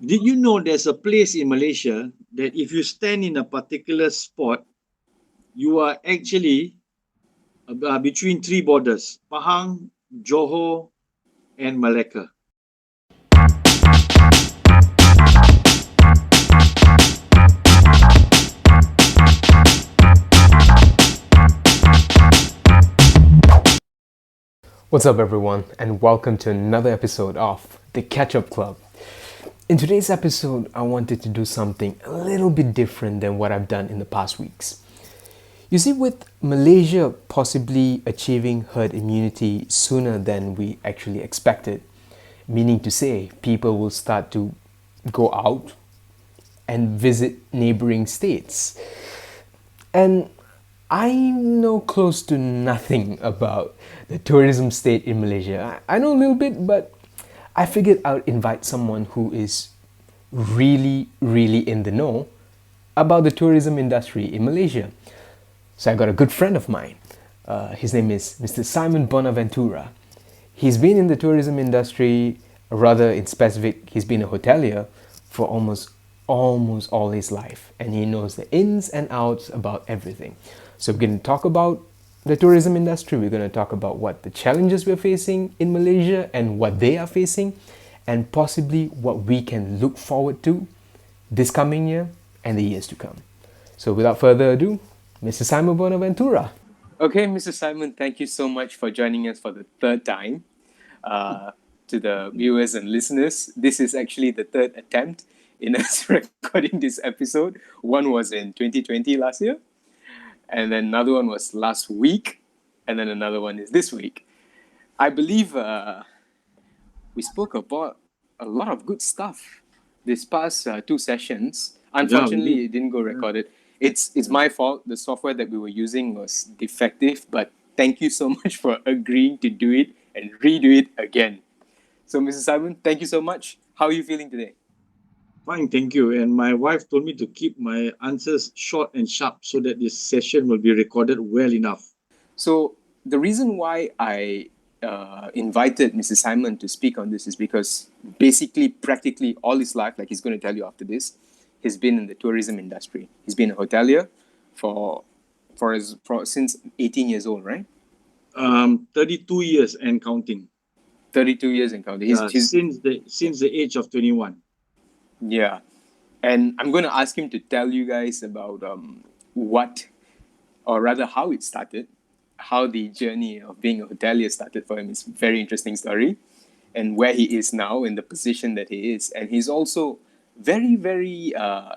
Did you know there's a place in Malaysia that if you stand in a particular spot, you are actually between three borders, Pahang, Johor, and Malacca. What's up, everyone, and welcome to another episode of The Catch Up Club. In today's episode, I wanted to do something a little bit different than what I've done in the past weeks. You see, with Malaysia possibly achieving herd immunity sooner than we actually expected, meaning to say people will start to go out and visit neighboring states. And I know close to nothing about the tourism state in Malaysia. I know a little bit, but I figured I would invite someone who is really in the know about the tourism industry in Malaysia. So I got a good friend of mine. His name is Mr. Simon Bonaventura. He's been in the tourism industry, rather in specific, he's been a hotelier for almost all his life, and he knows the ins and outs about everything. So we're going to talk about the tourism industry. We're going to talk about what the challenges we're facing in Malaysia and what they are facing, and possibly what we can look forward to this coming year and the years to come. So without further ado, Mr. Simon Bonaventura. Okay, Mr. Simon, thank you so much for joining us for the third time. To the viewers and listeners, this is actually the third attempt in us recording this episode. One was in 2020 last year, and then another one was last week, and then another one is this week. I believe we spoke about a lot of good stuff this past two sessions. Yeah, we Unfortunately, did. it didn't go Yeah. recorded. It's my fault. The software that we were using was defective, but thank you so much for agreeing to do it and redo it again. So, Mr. Simon, thank you so much. How are you feeling today? Fine, thank you. And my wife told me to keep my answers short and sharp so that this session will be recorded well enough. So the reason why I invited Mr. Simon to speak on this is because basically, practically all his life, like he's going to tell you after this, he's been in the tourism industry. He's been a hotelier for since 18 years old, right? 32 years and counting. 32 years and counting. Since the age of 21. Yeah, and I'm going to ask him to tell you guys about what, or rather how it started, how the journey of being a hotelier started for him. It's a very interesting story, and where he is now in the position that he is. And he's also very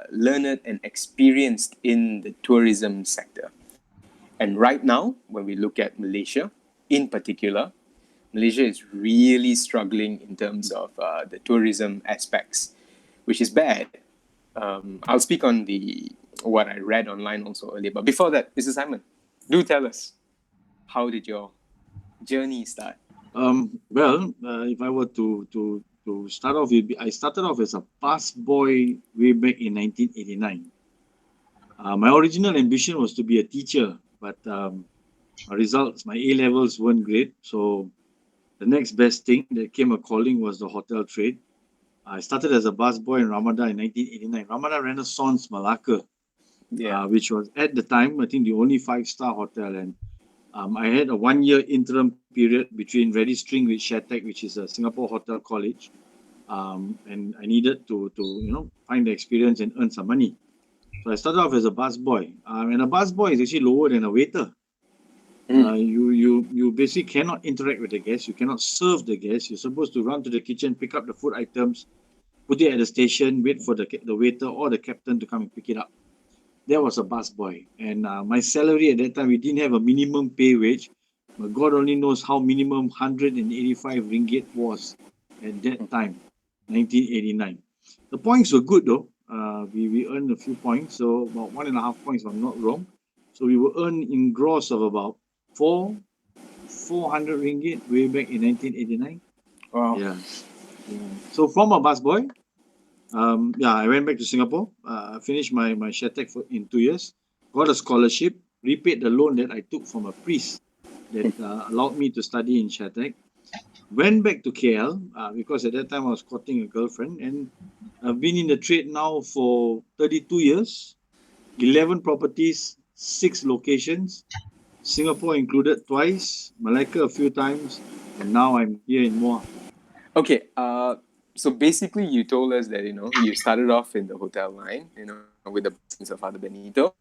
learned and experienced in the tourism sector. And right now, when we look at Malaysia in particular, Malaysia is really struggling in terms of the tourism aspects, which is bad. I'll speak on the what I read online also earlier. But before that, Mr. Simon, do tell us, how did your journey start? If I were to start off, I started off as a bus boy way back in 1989. My original ambition was to be a teacher, but my results, my A levels weren't great. So the next best thing that came a calling was the hotel trade. I started as a busboy in Ramadan in 1989, Ramadan Renaissance Malacca, Yeah. which was at the time, I think, the only five-star hotel. And I had a 1 year interim period between registering with Shatec, which is a Singapore Hotel College, and I needed to find the experience and earn some money. So I started off as a busboy, and a busboy is actually lower than a waiter. You basically cannot interact with the guests. You cannot serve the guests. You're supposed to run to the kitchen, pick up the food items, put it at the station, wait for the waiter or the captain to come and pick it up. That was a busboy, and my salary at that time, we didn't have a minimum pay wage, but God only knows how minimum 185 ringgit was at that time, 1989. The points were good though. We earned a few points, so about 1.5 points, if I'm not wrong. So we were earn in gross of about four 400 ringgit way back in 1989. Wow. Yeah. So from a busboy, I went back to Singapore. Finished my Shatec in 2 years. Got a scholarship. Repaid the loan that I took from a priest that allowed me to study in Shatec. Went back to KL because at that time I was courting a girlfriend, and I've been in the trade now for 32 years, 11 properties, 6 locations, Singapore included twice, Malacca a few times, and now I'm here in Muar. Okay, so basically, you told us that you started off in the hotel line, with the blessings of Father Benito,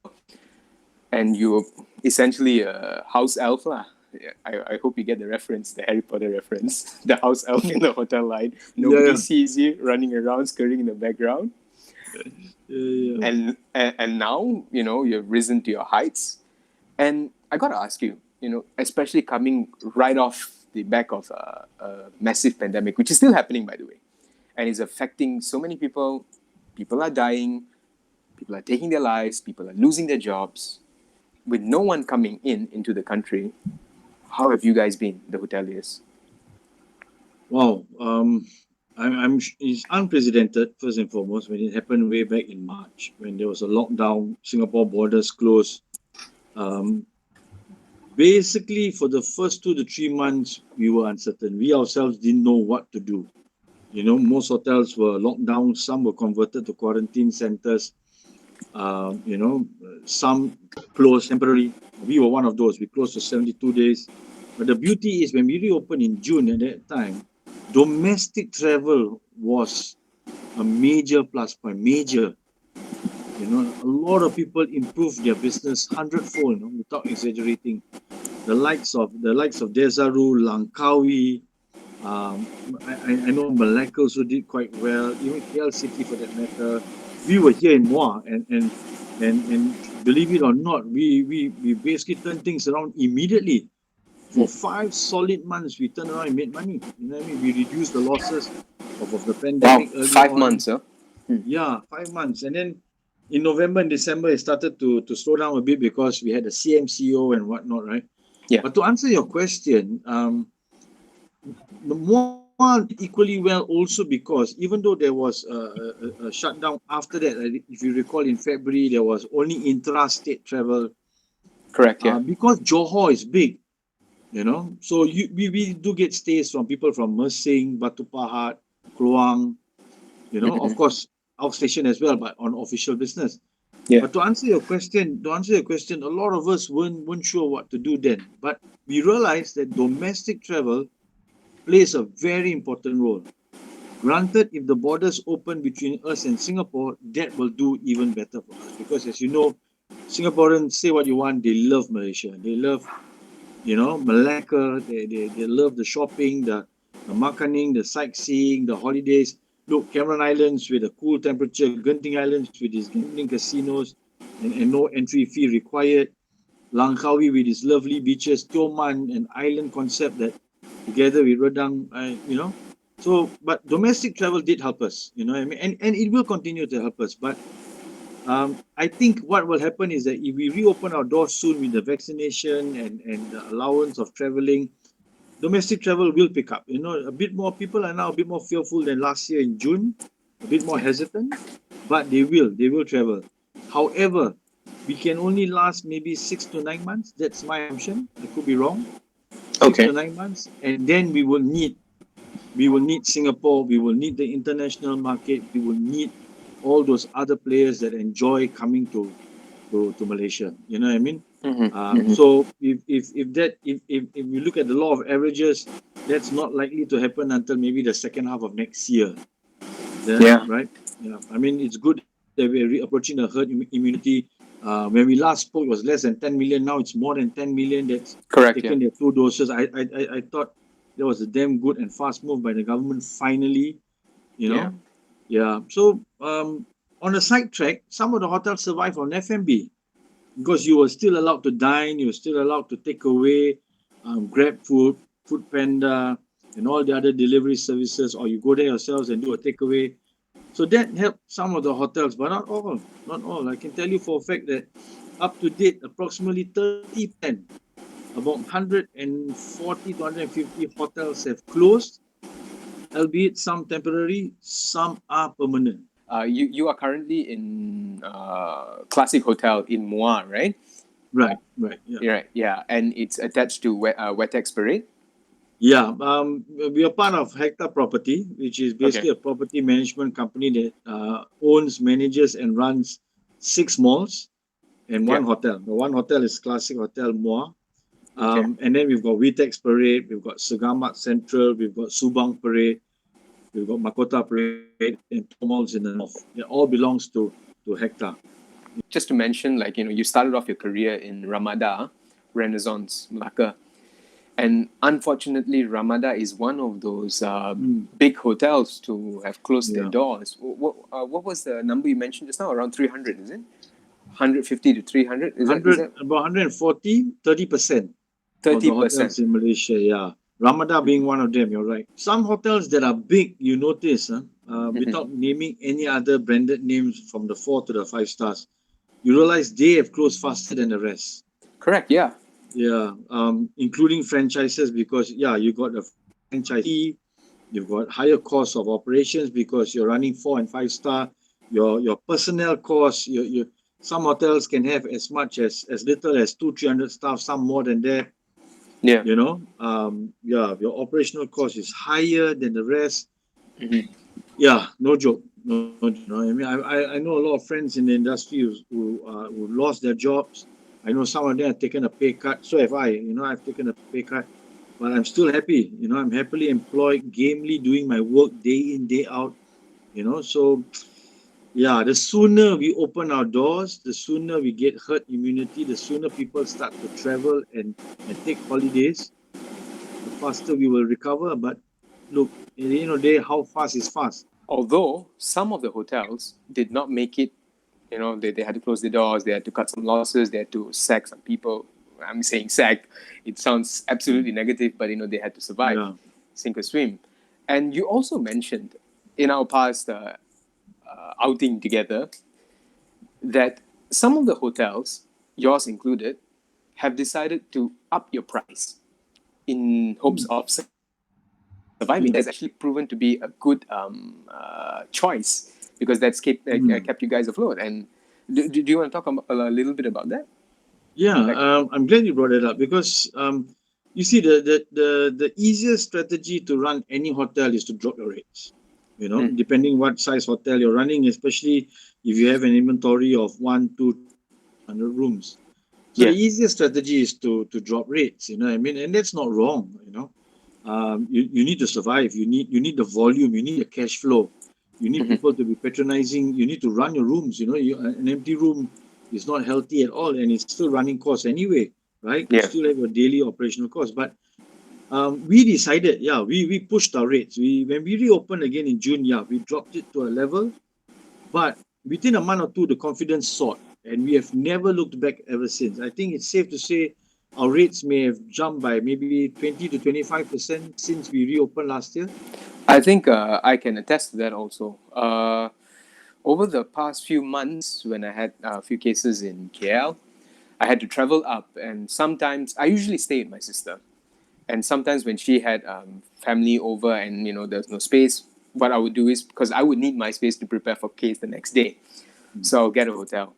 and you were essentially a house elf, lah. Yeah, I hope you get the reference, the Harry Potter reference, the house elf in the hotel line. Yeah, Nobody yeah, sees you running around, scurrying in the background, yeah, yeah. and now you've risen to your heights. And I gotta ask you, especially coming right off the back of a massive pandemic, which is still happening, by the way, and is affecting so many people. People are dying, people are taking their lives, people are losing their jobs. With no one coming into the country, how have you guys been, the hoteliers? Wow. It's unprecedented, first and foremost, when it happened way back in March, when there was a lockdown, Singapore borders closed. Um, Basically, for the first 2 to 3 months, we were uncertain. We ourselves didn't know what to do. Most hotels were locked down, some were converted to quarantine centers, some closed temporarily. We were one of those. We closed for 72 days. But the beauty is when we reopened in June at that time, domestic travel was a major plus point, major. A lot of people improved their business hundredfold, without exaggerating. The likes of Desaru, Langkawi, I know Malacca also did quite well, even KL City for that matter. We were here in Muar, and believe it or not, we basically turned things around immediately. For 5 solid months, we turned around and made money. You know what I mean? We reduced the losses of the Wow, pandemic early 5 months, on. huh? Yeah, 5 months. And then in November and December, it started to slow down a bit because we had the CMCO and whatnot, right? Yeah. But to answer your question, the Muar did equally well also because even though there was a shutdown after that, if you recall in February, there was only intrastate travel Correct, yeah. because Johor is big, So we do get stays from people from Mersing, Batu Pahat, Kluang, of course, outstation as well, but on official business. Yeah. But to answer your question, a lot of us weren't sure what to do then. But we realized that domestic travel plays a very important role. Granted, if the borders open between us and Singapore, that will do even better for us. Because as you know, Singaporeans, say what you want, they love Malaysia. They love, Malacca. They love the shopping, the makaning, the sightseeing, the holidays. Look, Cameron Islands with a cool temperature, Genting Islands with its gambling casinos and no entry fee required. Langkawi with its lovely beaches, Tioman, an island concept that together with Redang, but domestic travel did help us, what I mean? And it will continue to help us. But I think what will happen is that if we reopen our doors soon with the vaccination and the allowance of traveling, domestic travel will pick up. A bit more people are now a bit more fearful than last year in June, a bit more hesitant, but they will travel. However, we can only last maybe 6 to 9 months. That's my assumption. I could be wrong. Six Okay. to nine months, and then we will need Singapore. We will need the international market. We will need all those other players that enjoy coming to Malaysia. You know what I mean? So if you look at the law of averages, that's not likely to happen until maybe the second half of next year. Then Yeah. right? Yeah. I mean, it's good that we're approaching the herd immunity. When we last spoke, it was less than 10 million. Now it's more than 10 million that's Correct, yeah. taken their 2 doses. I thought that was a damn good and fast move by the government finally. You Yeah. know, yeah. So on a side track, some of the hotels survive on F&B because you were still allowed to dine, you were still allowed to take away, Grab Food, Food Panda, and all the other delivery services, or you go there yourselves and do a takeaway. So that helped some of the hotels, but not all. Not all. I can tell you for a fact that up to date, approximately 30%, about 140 to 150 hotels have closed, albeit some temporary, some are permanent. You are currently in Classic Hotel in Muar, right? Right, right, yeah. Right, yeah, and it's attached to Wetex Parade. Yeah, we are part of Hector Property, which is Okay. basically a property management company that owns, manages, and runs 6 malls and Yeah. one hotel. The one hotel is Classic Hotel Muar. Okay. And then we've got Vitex Parade, we've got Segamat Central, we've got Subang Parade, we've got Makota Parade, and two malls in the north. It all belongs to Hector. Just to mention, like, you started off your career in Ramada Renaissance, Malacca. And unfortunately, Ramada is one of those Mm, big hotels to have closed their yeah. doors. What was the number you mentioned just now? Around 300, is it? 150 to 300? Is 100, that about 140, 30% of the 30%? hotels in Malaysia, yeah. Ramada being one of them, you're right. Some hotels that are big, you notice, without naming any other branded names from the 4 to the 5 stars, you realize they have closed faster than the rest. Correct, yeah. Yeah, including franchises because yeah, you got a franchisee, you've got higher cost of operations because you're running 4 and 5 star. Your personnel costs, some hotels can have as much as little as 200-300 staff, some more than that. Yeah. Yeah, your operational cost is higher than the rest. Mhm. Yeah, no joke, no joke. No, I mean, I know a lot of friends in the industry who lost their jobs. I know some of them have taken a pay cut. So have I. I've taken a pay cut, but I'm still happy. I'm happily employed, gamely doing my work day in, day out. So yeah, the sooner we open our doors, the sooner we get herd immunity, the sooner people start to travel and take holidays, the faster we will recover. But look, at the end of the day, how fast is fast? Although some of the hotels did not make it, they had to close the doors, they had to cut some losses, they had to sack some people. I'm saying sack, it sounds absolutely negative, but they had to survive, Yeah. sink or swim. And you also mentioned in our past outing together that some of the hotels, yours included, have decided to up your price in hopes Mm. of surviving. Yeah. That's actually proven to be a good choice because that's Mm. kept you guys afloat. And do you want to talk a little bit about that? Yeah, Like, I'm glad you brought it up because you see the easiest strategy to run any hotel is to drop your rates. Depending what size hotel you're running, especially if you have an inventory of 100 rooms. So the yeah. easiest strategy is to drop rates. You know what I mean, and that's not wrong. You need to survive. You need the volume. You need the cash flow. You need Mhm. people to be patronizing. You need to run your rooms. An empty room is not healthy at all, and it's still running costs anyway, right? You Yeah. still have your daily operational costs. But we decided, yeah, we pushed our rates. When we reopened again in June, yeah, we dropped it to a level, but within a month or two, the confidence soared, and we have never looked back ever since. I think it's safe to say our rates may have jumped by maybe 20 to 25% since we reopened last year. I think I can attest to that also. Over the past few months, when I had a few cases in KL, I had to travel up, and sometimes I usually stay with my sister. And sometimes when she had family over and there's no space, what I would do is because I would need my space to prepare for case the next day, Mm. so I'll get a hotel.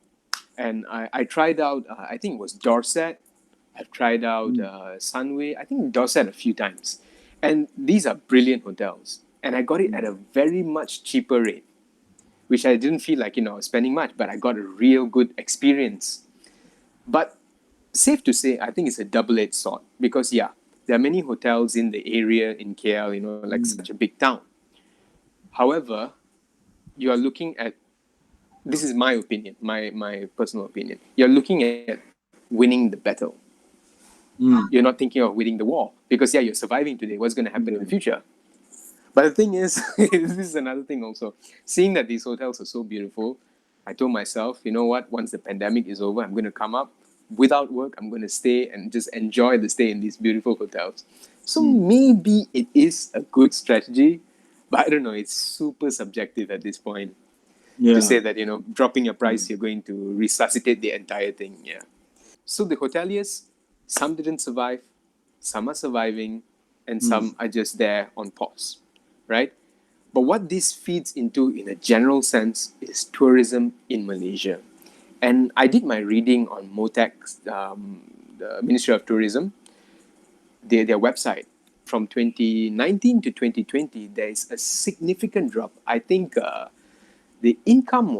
And I tried out, I think it was Dorset. I've tried out Mm. Sunway. I think Dorset a few times, and these are brilliant hotels. And I got it at Mm. a very much cheaper rate, which I didn't feel like I was spending much, but I got a real good experience. But safe to say, I think it's a double-edged sword because yeah, there are many hotels in the area in KL, like such a Mm. big town. However, you are looking at this is my opinion, my personal opinion. You're looking at winning the battle. You're Mm. not thinking of winning the war because yeah, you're surviving today. What's going to happen in the Yeah. future? But the thing is, this is another thing also. Seeing that these hotels are so beautiful, I told myself, you know what? Once the pandemic is over, I'm going to come up without work. I'm going to stay and just enjoy the stay in these beautiful hotels. So Mm. maybe it is a good strategy, but I don't know. It's super subjective at this point to Yeah. say that dropping your price, Mm. you're going to resuscitate the entire thing. Yeah. So the hoteliers, some didn't survive, some are surviving, and Mm. some are just there on pause, right? But what this feeds into, in a general sense, is tourism in Malaysia. And I did my reading on MOTAC, the Ministry of Tourism, their website. from 2019 to 2020, there is a significant drop. I think the income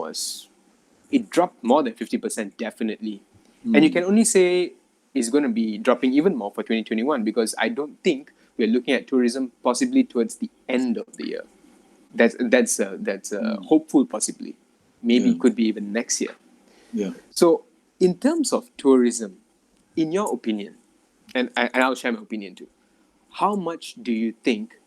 it dropped more than 50%, definitely. And you can only say it's going to be dropping even more for 2021 because I don't think we're looking at tourism possibly towards the end of the year. That's hopeful, possibly. Maybe Yeah. it could be even next year. Yeah. So, in terms of tourism, in your opinion, and I'll share my opinion too, how much do you think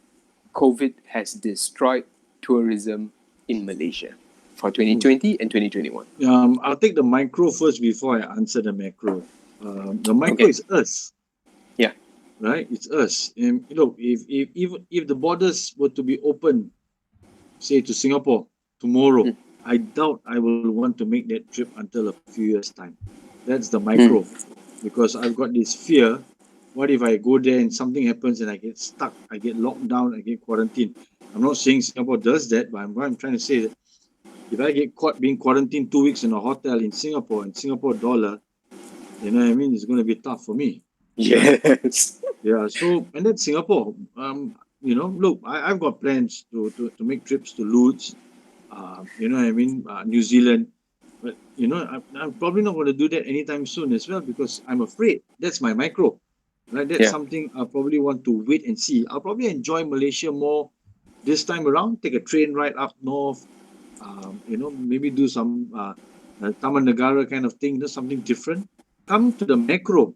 COVID has destroyed tourism in Malaysia for 2020 and 2021? I'll take the micro first before I answer the macro. The micro Okay. is us, Yeah. right? It's us. And look, if the borders were to be open, say to Singapore tomorrow, I doubt I will want to make that trip until a few years' time. That's the micro, because I've got this fear. What if I go there and something happens and I get stuck, I get locked down, I get quarantined? I'm not saying Singapore does that, but what I'm trying to say is that if I get caught being quarantined 2 weeks in a hotel in Singapore and Singapore dollar, you know what I mean? It's going to be tough for me. Yes. Yeah. So, and that's Singapore. Look, I've got plans to make trips to Lodz, you know what I mean? New Zealand. But, I'm probably not going to do that anytime soon as well because I'm afraid. That's my micro. Right? That's Yeah. something I'll probably want to wait and see. I'll probably enjoy Malaysia more this time around. Take a train ride up north. Maybe do some Taman Negara kind of thing, something different. Come to the macro.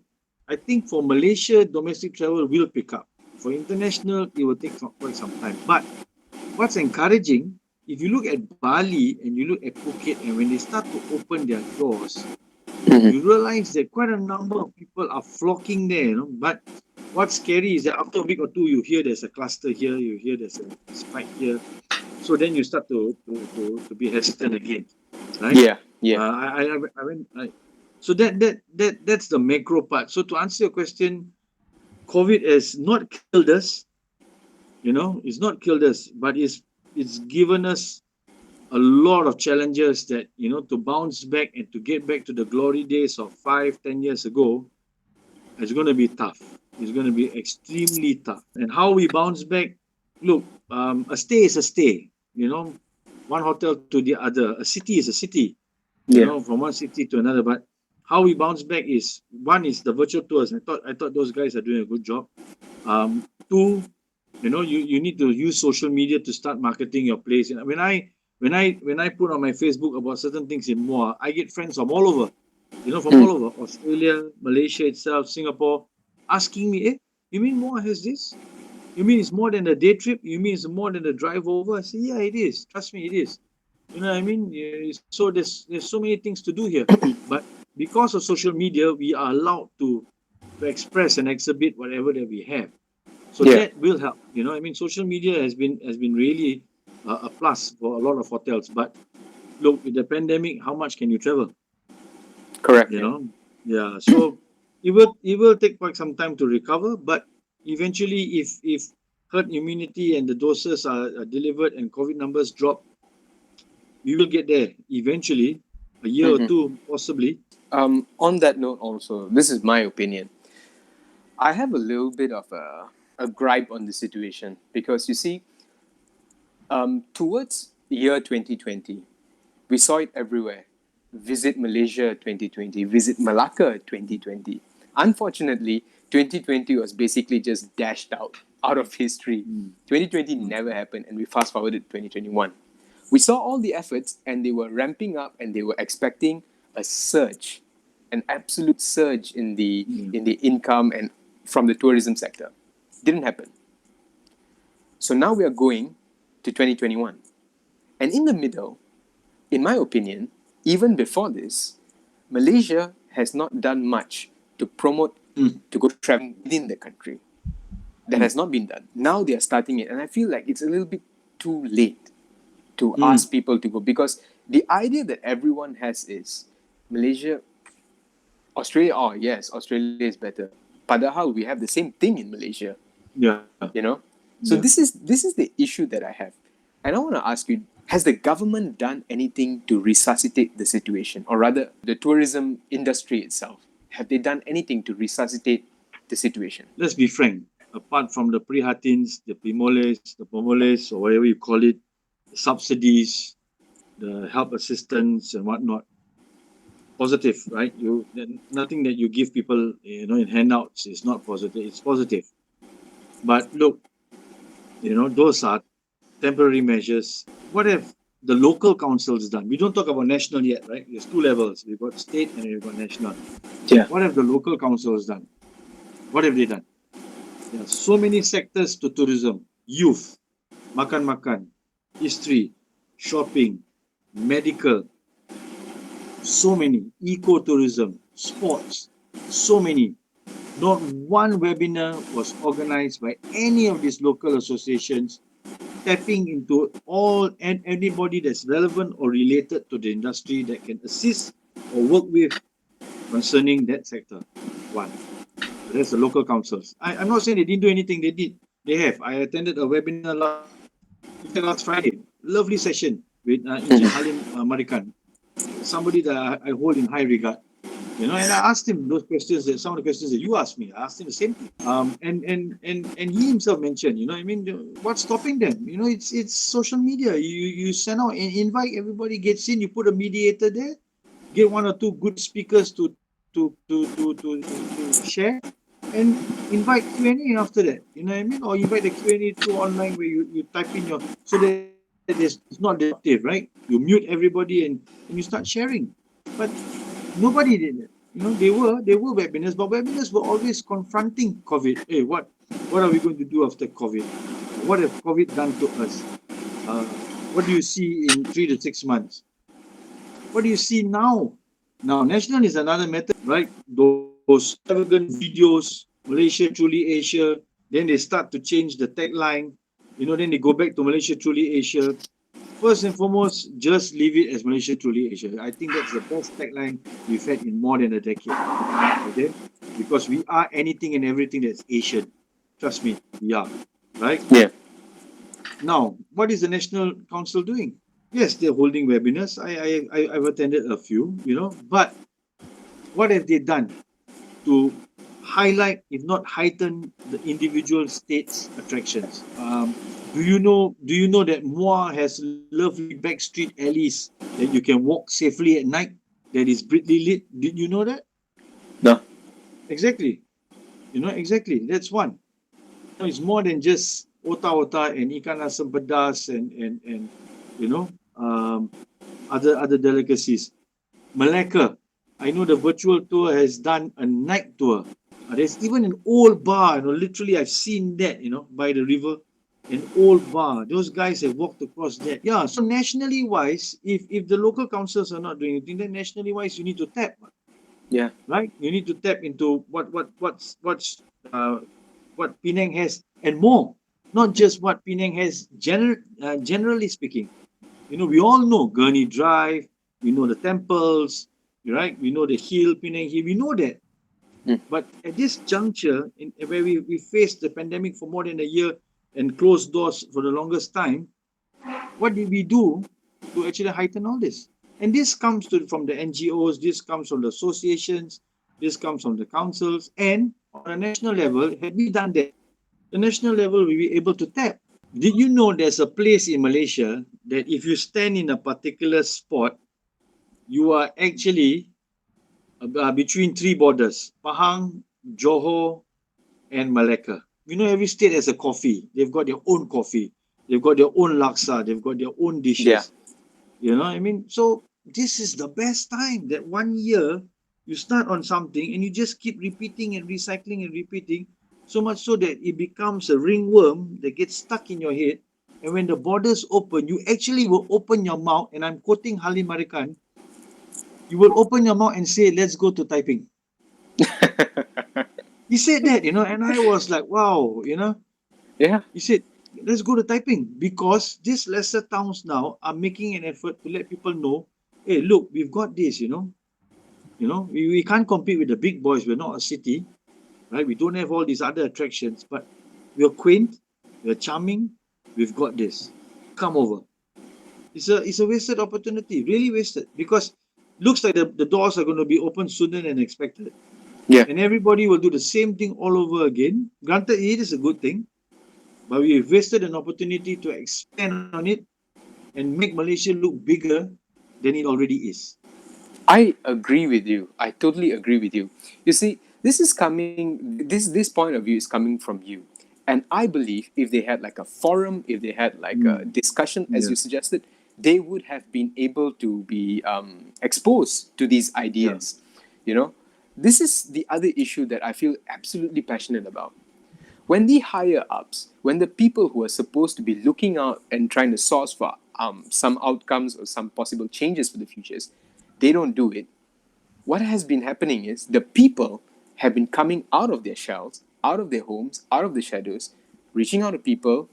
I think for Malaysia, domestic travel will pick up. For international, it will take quite some time. But what's encouraging, if you look at Bali and you look at Phuket, and when they start to open their doors, you realize that quite a number of people are flocking there. But what's scary is that after a week or two, you hear there's a cluster here, you hear there's a spike here. So then you start to be hesitant again, right? Yeah. Yeah. So that's the macro part. So to answer your question, COVID has not killed us. It's not killed us, but it's given us a lot of challenges that to bounce back and to get back to the glory days of 5-10 years ago. It's going to be tough. It's going to be extremely tough. And how we bounce back, look, a stay is a stay. One hotel to the other. A city is a city. From one city to another. But how we bounce back is, one is the virtual tours. I thought those guys are doing a good job. Two, you need to use social media to start marketing your place. When I put on my Facebook about certain things in Muar, I get friends from all over. From all over, Australia, Malaysia itself, Singapore, asking me, you mean Muar has this? You mean it's more than a day trip? You mean it's more than a drive over? I say, yeah, it is. Trust me, it is. You know what I mean? So there's so many things to do here. But because of social media, we are allowed to express and exhibit whatever that we have. So that will help. Social media has been really a plus for a lot of hotels. But look, with the pandemic, how much can you travel? Correct. Yeah. So it will take quite some time to recover, but eventually, if herd immunity and the doses are delivered and COVID numbers drop, we will get there eventually, a year or two possibly. On that note, also, this is my opinion. I have a little bit of a gripe on the situation because you see, towards the year 2020, we saw it everywhere. Visit Malaysia 2020, visit Malacca 2020. Unfortunately, 2020 was basically just dashed out of history. 2020 never happened, and we fast forwarded to 2021. We saw all the efforts, and they were ramping up, and they were expecting a surge, an absolute surge in the income and from the tourism sector. Didn't happen. So now we are going to 2021, and in the middle, in my opinion, even before this, Malaysia has not done much to promote to go traveling within the country. That has not been done. Now they are starting it, and I feel like it's a little bit too late to ask people to go because the idea that everyone has is Malaysia, Australia. Oh yes, Australia is better. Padahal we have the same thing in Malaysia. Yeah. So this is the issue that I have, and I want to ask you: has the government done anything to resuscitate the situation, or rather, the tourism industry itself? Have they done anything to resuscitate the situation? Let's be frank. apart from the Prihatins, the Pomoles, or whatever you call it, the subsidies, the help assistance and whatnot, positive, right? Nothing that you give people, in handouts is not positive. It's positive. But look, those are temporary measures. What have the local councils done? We don't talk about national yet, right? There's two levels. We've got state and we've got national. Yeah. What have the local councils done? What have they done? There are so many sectors to tourism: youth, makan, history, shopping, medical, so many, ecotourism, sports, so many. Not one webinar was organized by any of these local associations tapping into all and anybody that's relevant or related to the industry that can assist or work with concerning that sector. One. That's the local councils. I'm not saying they didn't do anything. They did. They have. I attended a webinar last Friday. Lovely session with Encik Halim Marikan, somebody that I hold in high regard. And I asked him those questions, some of the questions that you asked me. I asked him the same thing. And he himself mentioned, what's stopping them? It's social media. You send out and invite, everybody gets in. You put a mediator there, get one or two good speakers to share, and invite Q&A after that. You know what I mean? Or invite the Q&A through online where you type in so that it's not disruptive, right? You mute everybody and you start sharing. But nobody did it. They were webinars, but webinars were always confronting COVID. Hey, what are we going to do after COVID? What have COVID done to us? What do you see in 3 to 6 months? What do you see now? Now, national is another method, right? Those extravagant videos, Malaysia Truly Asia, then they start to change the tagline, then they go back to Malaysia Truly Asia. First and foremost, just leave it as Malaysia Truly Asia. I think that's the best tagline we've had in more than a decade. Okay? Because we are anything and everything that's Asian. Trust me, we are. Right? Yeah. Now, what is the National Council doing? Yes, they're holding webinars. I've attended a few, but what have they done to highlight, if not heighten, the individual states' attractions? Do you know that Muar has lovely back street alleys that you can walk safely at night that is brightly lit? Did you know that? No. Exactly. Exactly. That's one. It's more than just Ota and ikan asam pedas and other delicacies. Malacca, I know the virtual tour has done a night tour. There's even an old bar, literally I've seen that, by the river. An old bar. Those guys have walked across that. Yeah, so nationally wise, if the local councils are not doing anything, then nationally wise you need to tap. Yeah. Right? You need to tap into what Penang has and more. Not just what Penang has generally speaking. We all know Gurney Drive, we know the temples, right? We know the hill, Penang Hill, we know that. But at this juncture, where we faced the pandemic for more than a year and closed doors for the longest time, what did we do to actually heighten all this? And this comes from the NGOs, this comes from the associations, this comes from the councils, and on a national level, had we done that, the national level will be able to tap. Did you know there's a place in Malaysia that if you stand in a particular spot, you are actually between three borders, Pahang, Johor, and Malacca. Every state has a coffee. They've got their own coffee. They've got their own laksa. They've got their own dishes. Yeah. You know what I mean? So this is the best time that 1 year you start on something and you just keep repeating and recycling and repeating, so much so that it becomes a ringworm that gets stuck in your head. And when the borders open, you actually will open your mouth, and I'm quoting Halim Marikan, you will open your mouth and say, let's go to Taiping. He said that, and I was like, wow, Yeah. He said, let's go to Taiping, because these lesser towns now are making an effort to let people know, hey, look, we've got this, we can't compete with the big boys. We're not a city, right? We don't have all these other attractions, but we're quaint, we're charming, we've got this. Come over. It's a wasted opportunity, really wasted, because looks like the doors are going to be open sooner than expected. Yeah. And everybody will do the same thing all over again. Granted, it is a good thing, but we've wasted an opportunity to expand on it and make Malaysia look bigger than it already is. I agree with you. I totally agree with you. You see, this point of view is coming from you. And I believe if they had like a forum, if they had like a discussion, as Yeah. you suggested, they would have been able to be exposed to these ideas. You know, this is the other issue that I feel absolutely passionate about. When the higher ups, when the people who are supposed to be looking out and trying to source for some outcomes or some possible changes for the futures, they don't do it. What has been happening is the people have been coming out of their shells, out of their homes, out of the shadows, reaching out to people,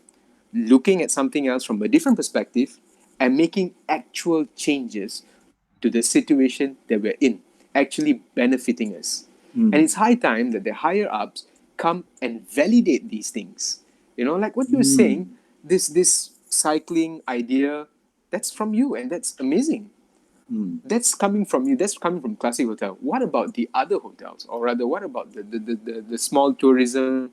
looking at something else from a different perspective, and making actual changes to the situation that we're in, actually benefiting us. And it's high time that the higher ups come and validate these things. You know, like what you're saying, this cycling idea, that's from you, and that's amazing. That's coming from you. That's coming from Classic Hotel. What about the other hotels, or rather, what about the small tourism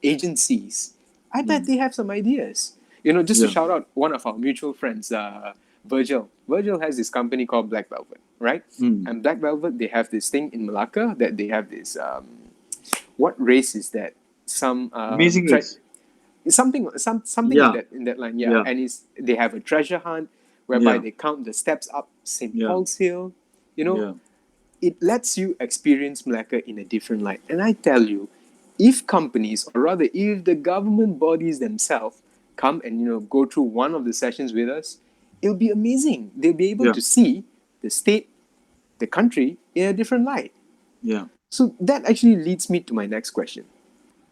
agencies? I bet they have some ideas. You know, just to Yeah. shout out one of our mutual friends, Virgil. Virgil has this company called Black Velvet, right? And Black Velvet, they have this thing in Malacca that they have this. What race is that? Some Amazing race. something Yeah. in that line, yeah. Yeah. And they have a treasure hunt whereby Yeah. they count the steps up St. Yeah. Paul's Hill. You know, Yeah. it lets you experience Malacca in a different light. And I tell you, if companies, or rather if the government bodies themselves come and go through one of the sessions with us, it'll be amazing. They'll be able Yeah. to see the state, the country in a different light. Yeah. So that actually leads me to my next question.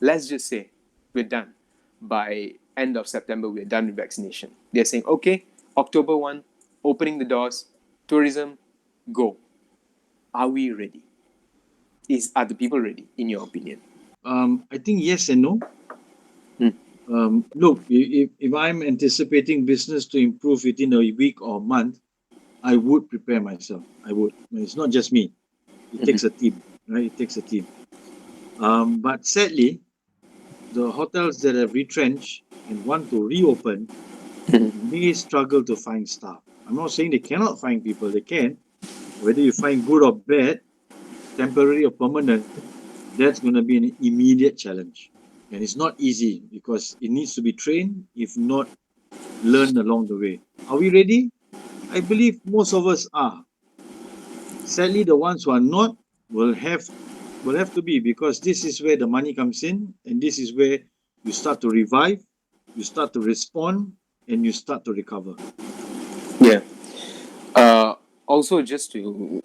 Let's just say we're done. By end of September, we're done with vaccination. They're saying, okay, October 1, opening the doors, tourism, go. Are we ready? Are the people ready, in your opinion? I think yes and no. Look, if I'm anticipating business to improve within a week or month, I would prepare myself. I would. It's not just me. It takes a team, right? It takes a team. But sadly, the hotels that have retrenched and want to reopen may struggle to find staff. I'm not saying they cannot find people. They can. Whether you find good or bad, temporary or permanent, that's going to be an immediate challenge. And it's not easy because it needs to be trained, if not learned along the way. Are we ready? I believe most of us are. Sadly, the ones who are not will have to be, because this is where the money comes in, and this is where you start to revive, you start to respond, and you start to recover. Yeah. Also, just to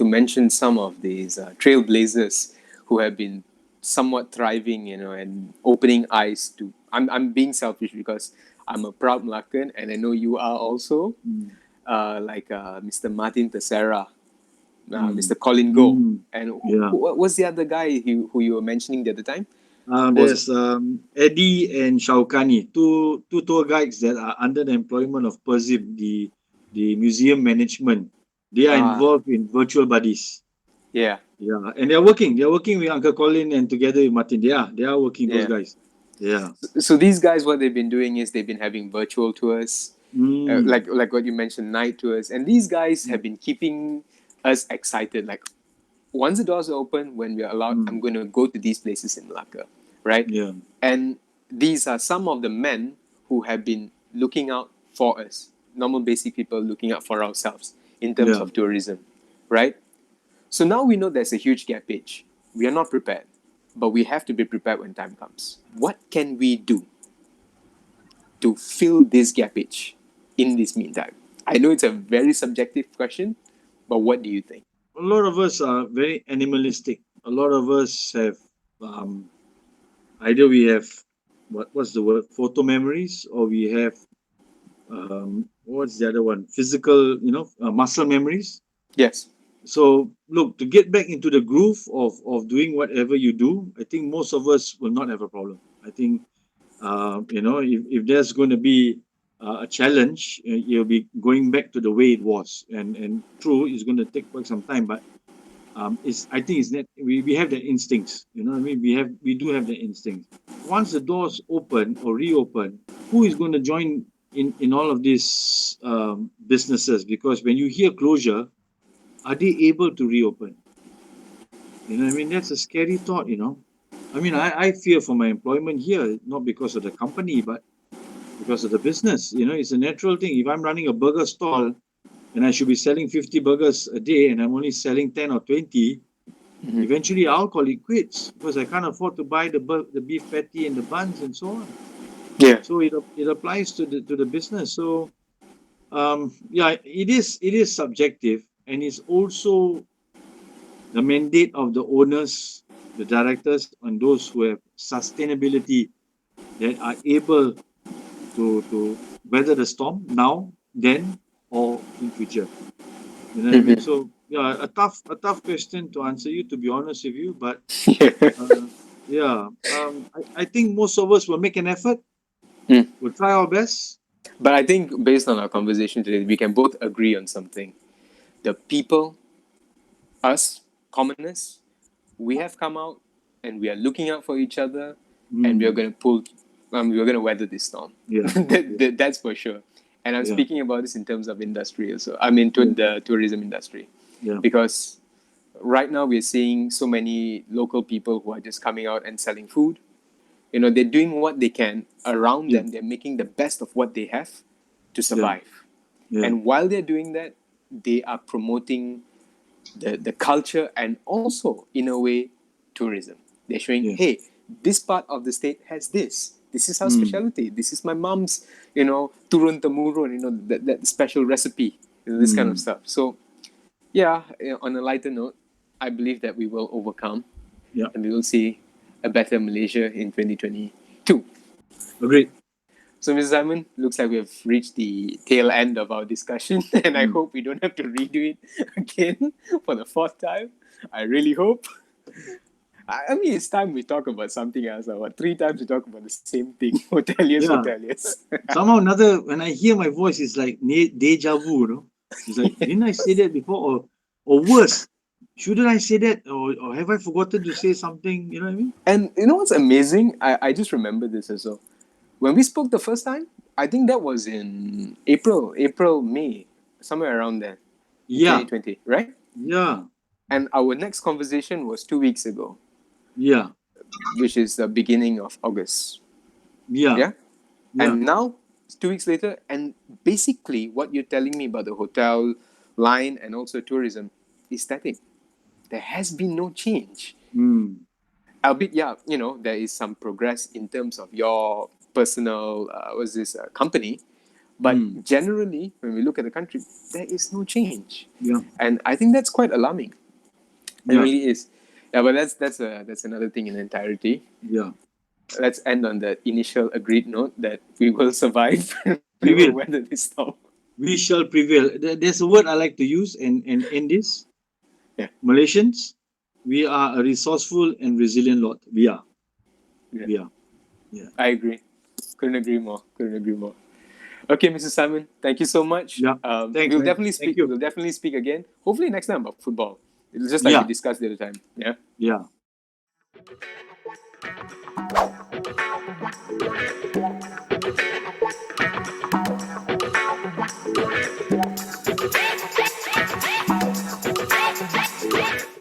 mention some of these trailblazers who have been somewhat thriving, and opening eyes to. I'm being selfish because I'm a proud Malaccan, and I know you are also. Like Mr. Martin Teixeira, Mr. Colin Go, and Yeah. who was the other guy who you were mentioning the other time? There's Eddie and Shaukani, two tour guides that are under the employment of PERSIM, the museum management. They are involved in virtual buddies. Yeah. Yeah, and they're working. They're working with Uncle Colin and together with Martin. They are working. Those Yeah. guys. Yeah. So these guys, what they've been doing is they've been having virtual tours, like what you mentioned, night tours, and these guys have been keeping us excited. Like once the doors are open, when we're allowed, I'm going to go to these places in Malacca, right? Yeah. And these are some of the men who have been looking out for us, normal basic people looking out for ourselves in terms Yeah. of tourism, right? So now we know there's a huge gapage. We are not prepared, but we have to be prepared when time comes. What can we do to fill this gapage in this meantime? I know it's a very subjective question, but what do you think? A lot of us are very animalistic. A lot of us have either we have what's the word, photo memories, or we have what's the other one, physical, muscle memories. Yes. So look, to get back into the groove of doing whatever you do, I think most of us will not have a problem. I think if there's going to be a challenge, you'll be going back to the way it was, and true, it's going to take quite some time, but I think it's we have the instincts. You know what I mean? We do have the instincts. Once the doors open or reopen, who is going to join in all of these businesses? Because when you hear closure, are they able to reopen? You know what I mean? That's a scary thought, you know. I mean, I fear for my employment here, not because of the company, but because of the business. You know, it's a natural thing. If I'm running a burger stall and I should be selling 50 burgers a day and I'm only selling 10 or 20, eventually I'll call it quits because I can't afford to buy the beef patty and the buns and so on. Yeah. So it applies to the business. So yeah, it is subjective, and it's also the mandate of the owners, the directors, and those who have sustainability that are able to weather the storm now, then, or in future. You know what I mean? So yeah, a tough question to answer you, to be honest with you. But yeah, I think most of us will make an effort. Mm. We'll try our best. But I think based on our conversation today, we can both agree on something. The people, us, commoners, we have come out and we are looking out for each other and we are going to we are going to weather this storm. Yeah. That's for sure. And I'm Yeah. speaking about this in terms of industry also. I mean, the tourism industry. Yeah. Because right now we're seeing so many local people who are just coming out and selling food. You know, they're doing what they can around Yeah. them. They're making the best of what they have to survive. Yeah. And while they're doing that, they are promoting the culture and also, in a way, tourism. They're showing, Yeah. hey, this part of the state has this. This is our Mm. specialty. This is my mom's, turun temurun, that special recipe, this kind of stuff. So, yeah, on a lighter note, I believe that we will overcome. Yeah. And we will see a better Malaysia in 2022. Agreed. So, Mr. Simon, looks like we have reached the tail end of our discussion, and I hope we don't have to redo it again for the fourth time. I really hope. I mean, it's time we talk about something else. What 3 times we talk about the same thing? Hoteliers, Yeah. hoteliers. Somehow another, when I hear my voice, it's like deja vu, you know? It's like, didn't I say that before? Or worse, shouldn't I say that? Or have I forgotten to say something? You know what I mean? And you know what's amazing? I just remember this as well. When we spoke the first time, I think that was in April, May, somewhere around there. Yeah. 2020, right? Yeah. And our next conversation was 2 weeks ago, Yeah. which is the beginning of August. Yeah. Yeah? Yeah. And now, it's 2 weeks later, and basically what you're telling me about the hotel line and also tourism is static. There has been no change. Mm. Albeit, yeah, there is some progress in terms of your personal, company. But generally, when we look at the country, there is no change. Yeah. And I think that's quite alarming. It Yeah. really is. Yeah, but that's another thing in entirety. Yeah. Let's end on the initial agreed note that we will survive. We will will. weather this storm. We shall prevail. There's a word I like to use and end this. Yeah. Malaysians, we are a resourceful and resilient lot. We are. Yeah. We are. I agree. Couldn't agree more. Okay, Mr. Simon, thank you so much. Yeah. Thanks, we'll man. definitely Thank speak. you. We'll definitely speak again. Hopefully next time about football. It's just like Yeah. we discussed the other time. Yeah. Yeah.